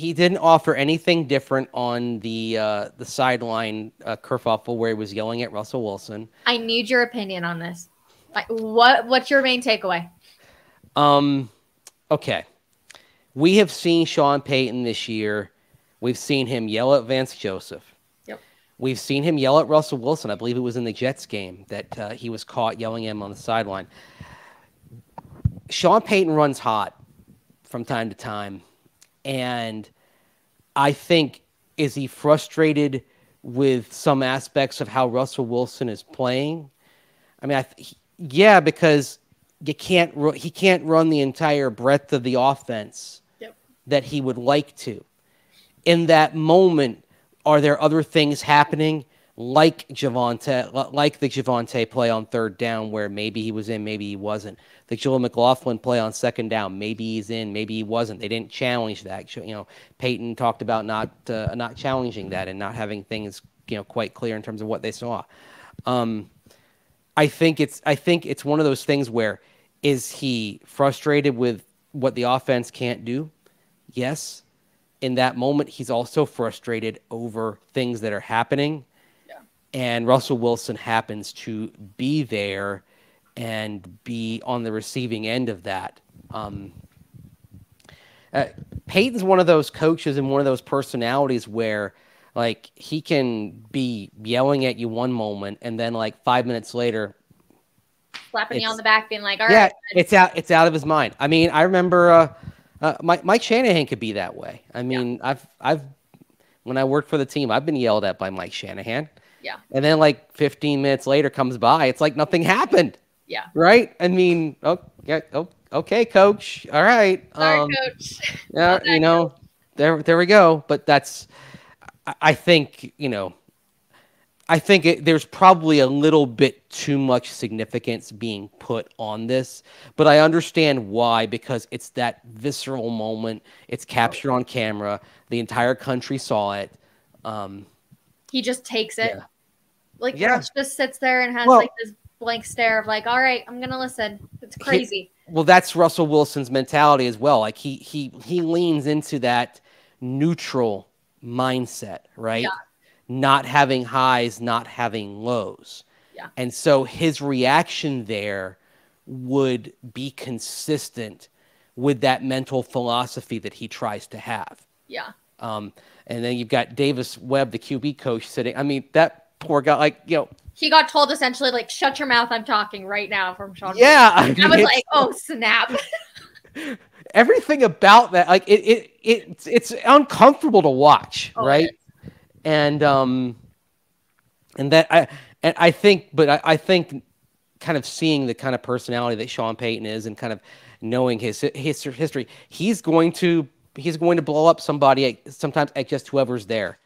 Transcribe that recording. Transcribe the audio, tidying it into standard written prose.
he didn't offer anything different on the sideline kerfuffle where he was yelling at Russell Wilson. I need your opinion on this. Like, what's your main takeaway? Okay. We have seen Sean Payton this year. We've seen him yell at Vance Joseph. Yep. We've seen him yell at Russell Wilson. I believe it was in the Jets game that he was caught yelling at him on the sideline. Sean Payton runs hot from time to time. And I think, is he frustrated with some aspects of how Russell Wilson is playing? I mean, yeah, because he can't run the entire breadth of the offense that he would like to. In that moment, are there other things happening like the Javonte play on third down where maybe he was in, maybe he wasn't? The Joel McLaughlin play on second down, maybe he's in, maybe he wasn't. They didn't challenge that. You know, Payton talked about not challenging that and not having things quite clear in terms of what they saw. I think it's one of those things where, is he frustrated with what the offense can't do? Yes. In that moment, he's also frustrated over things that are happening. Yeah. And Russell Wilson happens to be there and be on the receiving end of that. Peyton's one of those coaches and one of those personalities where, like, he can be yelling at you one moment and then, like, 5 minutes later, slapping you on the back, being like, "All yeah, right." Yeah, it's out of his mind. I mean, I remember Mike Shanahan could be that way. I mean, I've when I worked for the team, I've been yelled at by Mike Shanahan. Yeah. And then like 15 minutes later comes by, it's like nothing happened. Yeah. Right? I mean, okay, coach. All right. Sorry, coach. Yeah, coach. There we go. But that's, I think, there's probably a little bit too much significance being put on this, but I understand why, because it's that visceral moment. It's captured on camera. The entire country saw it. He just takes it. Yeah. Like, just sits there and has like this blank stare of like, all right, I'm going to listen. It's crazy. That's Russell Wilson's mentality as well. Like he leans into that neutral mindset, right? Yeah. Not having highs, not having lows. Yeah. And so his reaction there would be consistent with that mental philosophy that he tries to have. Yeah. And then you've got Davis Webb, the QB coach, sitting. I mean, that poor guy, he got told essentially, like, shut your mouth, I'm talking right now, from Sean. Yeah. I was like, oh, snap. Everything about that, like, it's uncomfortable to watch, right? And I think kind of seeing the kind of personality that Sean Payton is and kind of knowing his history, he's going to blow up somebody sometimes at just whoever's there.